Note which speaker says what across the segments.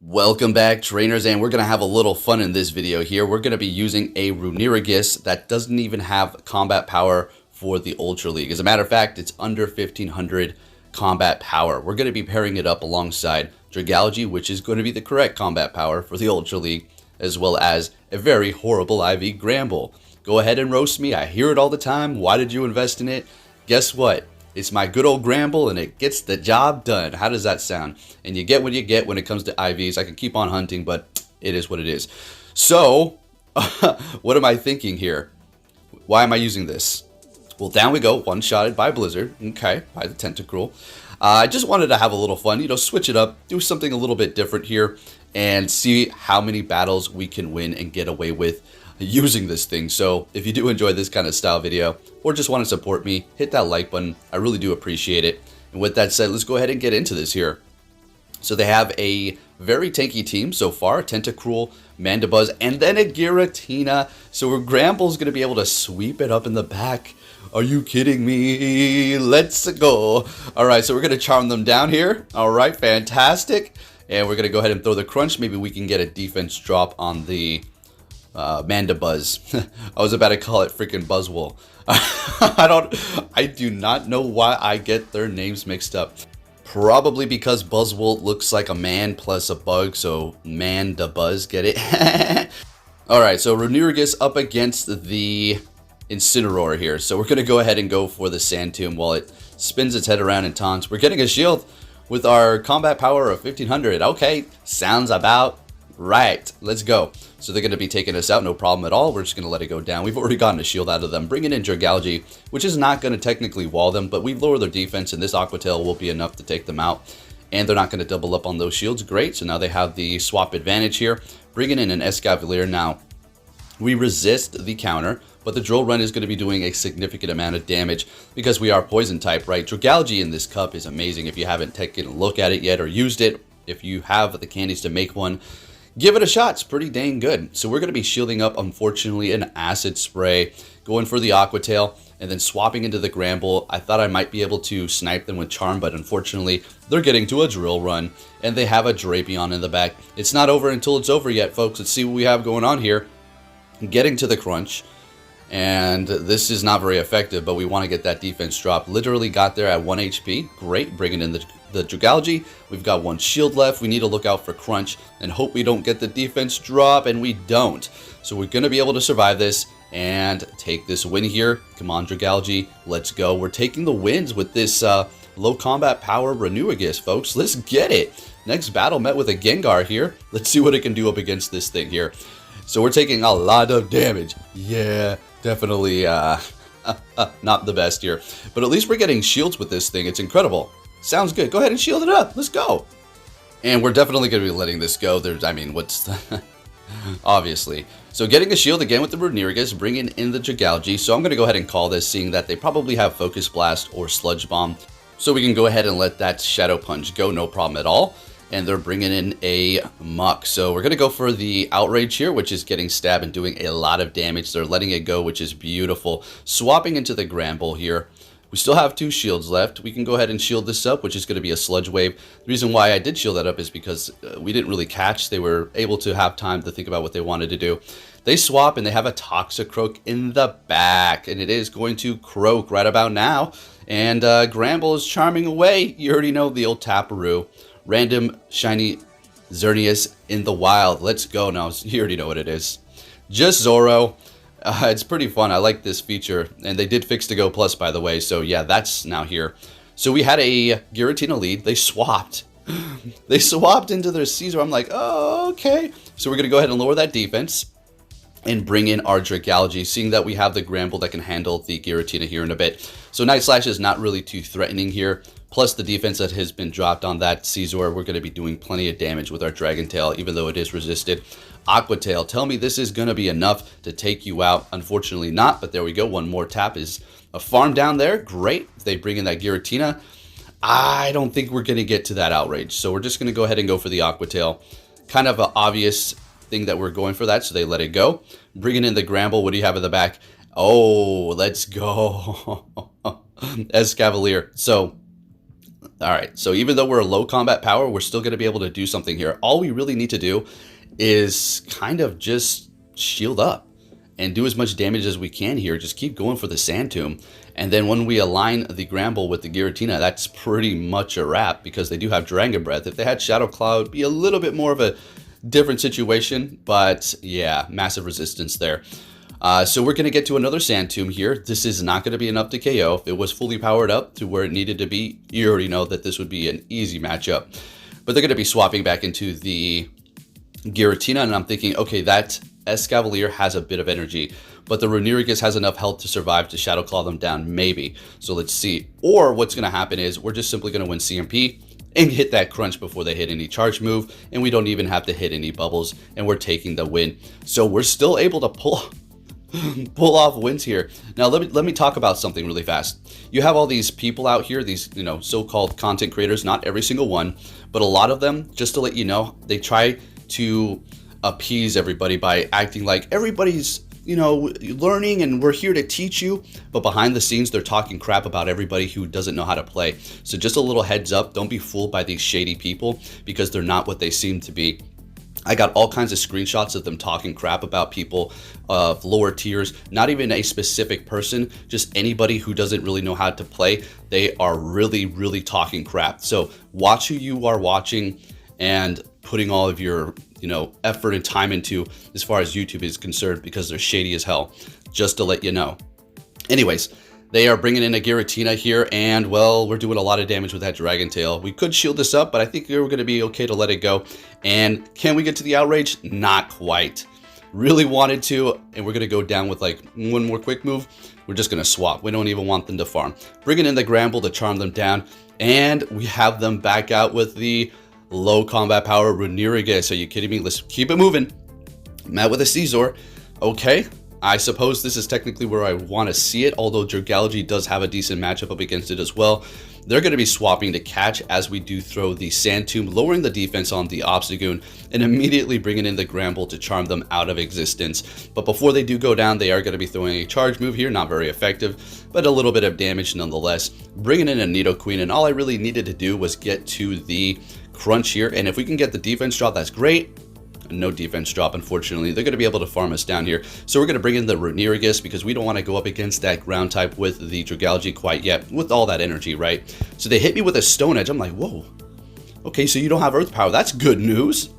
Speaker 1: Welcome back, trainers, and we're going to have a little fun in this video here. We're going to be using a Runerigus that doesn't even have combat power for the Ultra League. As a matter of fact, it's under 1500 combat power. We're going to be pairing it up alongside Dragalge, which is going to be the correct combat power for the Ultra League, as well as a very horrible IV Gramble. Go ahead and roast me. I hear it all the time. Why did you invest in it? Guess what? It's my good old Gramble, and it gets the job done. How does that sound? And you get what you get when it comes to IVs. I can keep on hunting, but it is what it is. So, what am I thinking here? Why am I using this? Well, down we go. One-shotted by Blizzard. Okay, by the Tentacruel. I just wanted to have a little fun, switch it up, do something a little bit different here, and see how many battles we can win and get away with using this thing. So if you do enjoy this kind of style video or just want to support me, hit that like button. I really do appreciate it. And with that said, let's go ahead and get into this here. So they have a very tanky team so far: Tentacruel, Mandibuzz, and then a Giratina. So Gramble's going to be able to sweep it up in the back. Are you kidding me? Let's go. All right, so we're going to charm them down here. All right, fantastic. And we're going to go ahead and throw the crunch. Maybe we can get a defense drop on the Mandibuzz. I was about to call it freaking Buzzwole. I do not know why I get their names mixed up. Probably because Buzzwole looks like a man plus a bug, so Mandibuzz, get it? Alright, so Runerigus up against the Incineroar here. So we're going to go ahead and go for the Sand Tomb while it spins its head around and taunts. We're getting a shield with our combat power of 1500. Okay, sounds about right. Let's go. So they're going to be taking us out, no problem at all. We're just going to let it go down. We've already gotten a shield out of them, bringing in Dragalge, which is not going to technically wall them, but we've lowered their defense, and this Aqua Tail will be enough to take them out. And they're not going to double up on those shields. Great. So now they have the swap advantage here, bringing in an Escavalier. Now, we resist the counter, but the Drill Run is going to be doing a significant amount of damage because we are poison type, right? Dragalge in this cup is amazing. If you haven't taken a look at it yet or used it, if you have the candies to make one, give it a shot. It's pretty dang good. So we're going to be shielding up, unfortunately, an Acid Spray, going for the Aqua Tail, and then swapping into the Gramble. I thought I might be able to snipe them with Charm, but unfortunately, they're getting to a Drill Run, and they have a Drapion in the back. It's not over until it's over yet, folks. Let's see what we have going on here. Getting to the crunch, and this is not very effective, but we want to get that defense drop. Literally got there at 1 HP. Great, bringing in the Dragalge. We've got one shield left. We need to look out for crunch and hope we don't get the defense drop, and we don't. So we're going to be able to survive this and take this win here. Come on, Dragalge, let's go. We're taking the wins with this low combat power Runerigus, folks. Let's get it. Next battle met with a Gengar here. Let's see what it can do up against this thing here. So we're taking a lot of damage. Yeah, definitely not the best here. But at least we're getting shields with this thing. It's incredible. Sounds good. Go ahead and shield it up. Let's go. And we're definitely going to be letting this go. What's the... Obviously. So getting a shield again with the Runerigus, bringing in the Dragalge. So I'm going to go ahead and call this, seeing that they probably have Focus Blast or Sludge Bomb. So we can go ahead and let that Shadow Punch go, no problem at all. And they're bringing in a Muck. So we're going to go for the Outrage here, which is getting stabbed and doing a lot of damage. They're letting it go, which is beautiful. Swapping into the Gramble here. We still have 2 shields left. We can go ahead and shield this up, which is going to be a Sludge Wave. The reason why I did shield that up is because we didn't really catch. They were able to have time to think about what they wanted to do. They swap, and they have a Toxicroak in the back. And it is going to croak right about now. And Gramble is charming away. You already know the old Taparoo. Random shiny Xerneas in the wild. Let's go now. You already know what it is. Just Zoro. It's pretty fun. I like this feature. And they did fix the Go Plus, by the way. So yeah, that's now here. So we had a Giratina lead. They swapped. They swapped into their Caesar. I'm like, oh, okay. So we're going to go ahead and lower that defense and bring in our Dragalge, seeing that we have the Gramble that can handle the Giratina here in a bit. So Night Slash is not really too threatening here. Plus the defense that has been dropped on that Caesar, we're going to be doing plenty of damage with our Dragon Tail, even though it is resisted. Aqua Tail, tell me this is going to be enough to take you out. Unfortunately not, but there we go. One more tap is a farm down there. Great. If they bring in that Giratina, I don't think we're going to get to that Outrage. So we're just going to go ahead and go for the Aqua Tail. Kind of an obvious thing that we're going for that, so they let it go. Bringing in the Gramble. What do you have in the back? Oh, let's go. Escavalier. So All right, so even though we're a low combat power, we're still going to be able to do something here. All we really need to do is kind of just shield up and do as much damage as we can here. Just keep going for the Sand Tomb. And then when we align the Gramble with the Giratina, that's pretty much a wrap, because they do have Dragon Breath. If they had Shadow Claw, it'd be a little bit more of a different situation. But yeah, massive resistance there. So we're going to get to another Sand Tomb here. This is not going to be enough to KO. If it was fully powered up to where it needed to be, you already know that this would be an easy matchup. But they're going to be swapping back into the Giratina, and I'm thinking, okay, that Escavalier has a bit of energy, but the Runerigus has enough health to survive to Shadow Claw them down, maybe. So let's see. Or what's going to happen is we're just simply going to win CMP and hit that crunch before they hit any charge move, and we don't even have to hit any bubbles, and we're taking the win. So we're still able to pull off wins here. Now let me talk about something really fast. You have all these people out here, these so-called content creators, not every single one, but a lot of them, just to let you know, they try to appease everybody by acting like everybody's learning and we're here to teach you, but behind the scenes they're talking crap about everybody who doesn't know how to play. So just a little heads up, don't be fooled by these shady people, because they're not what they seem to be. I got all kinds of screenshots of them talking crap about people of lower tiers, not even a specific person, just anybody who doesn't really know how to play. They are really, really talking crap. So watch who you are watching and putting all of your effort and time into as far as YouTube is concerned, because they're shady as hell, just to let you know. Anyways, they are bringing in a Giratina here, and well, we're doing a lot of damage with that Dragon Tail. We could shield this up, but I think we're going to be okay to let it go. And can we get to the Outrage? Not quite. Really wanted to, and we're going to go down with like one more quick move. We're just going to swap. We don't even want them to farm. Bringing in the Gramble to charm them down, and we have them back out with the low combat power Runerigus. Are you kidding me? Let's keep it moving. Met with a Caesar. Okay, I suppose this is technically where I want to see it, although Dragalge does have a decent matchup up against it as well. They're going to be swapping to catch as we do throw the Sand Tomb, lowering the defense on the Obstagoon, and immediately bringing in the Gramble to charm them out of existence. But before they do go down, they are going to be throwing a charge move here, not very effective, but a little bit of damage nonetheless. Bringing in a Nidoqueen, and all I really needed to do was get to the crunch here, and if we can get the defense drop, that's great. No defense drop, unfortunately. They're going to be able to farm us down here. So we're going to bring in the Runerigus, because we don't want to go up against that ground type with the Dragalge quite yet, with all that energy, right? So they hit me with a Stone Edge. I'm like, whoa. Okay, so you don't have Earth Power. That's good news.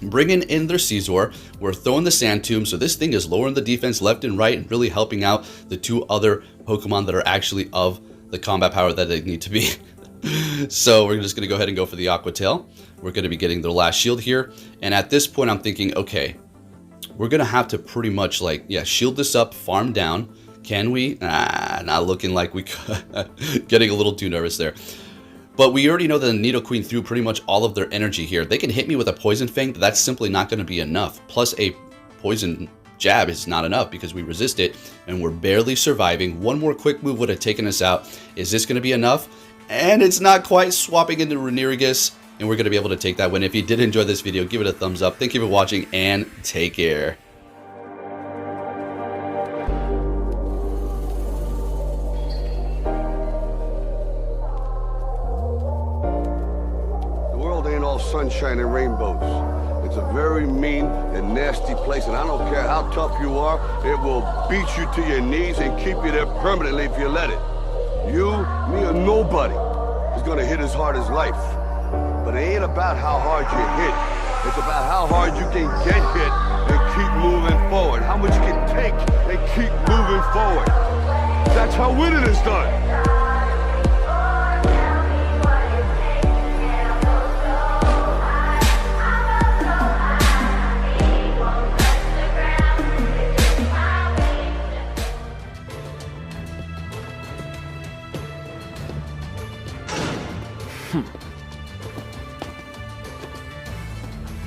Speaker 1: Bringing in their Caesar. We're throwing the Sand Tomb, so this thing is lowering the defense left and right and really helping out the two other Pokemon that are actually of the combat power that they need to be. So we're just going to go ahead and go for the Aqua Tail. We're going to be getting their last shield here. And at this point, I'm thinking, okay, we're going to have to pretty much shield this up, farm down. Can we? Not looking like we could. Getting a little too nervous there. But we already know that the Nidoqueen threw pretty much all of their energy here. They can hit me with a Poison Fang, but that's simply not going to be enough. Plus a Poison Jab is not enough because we resist it, and we're barely surviving. One more quick move would have taken us out. Is this going to be enough? And it's not quite. Swapping into Runerigus, and we're going to be able to take that win. If you did enjoy this video, give it a thumbs up. Thank you for watching, and take care.
Speaker 2: The world ain't all sunshine and rainbows. It's a very mean and nasty place, and I don't care how tough you are, it will beat you to your knees and keep you there permanently if you let it. You, me, or nobody is gonna hit as hard as life. But it ain't about how hard you hit. It's about how hard you can get hit and keep moving forward. How much you can take and keep moving forward. That's how winning is done.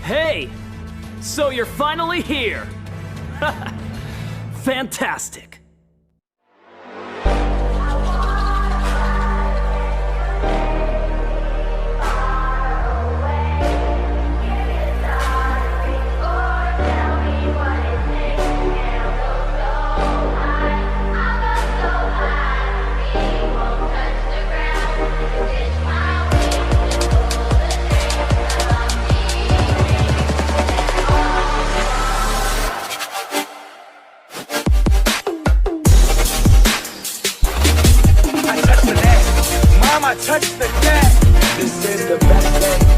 Speaker 3: Hey! So you're finally here! Fantastic!
Speaker 4: It's time I touch the gas. This is the best day.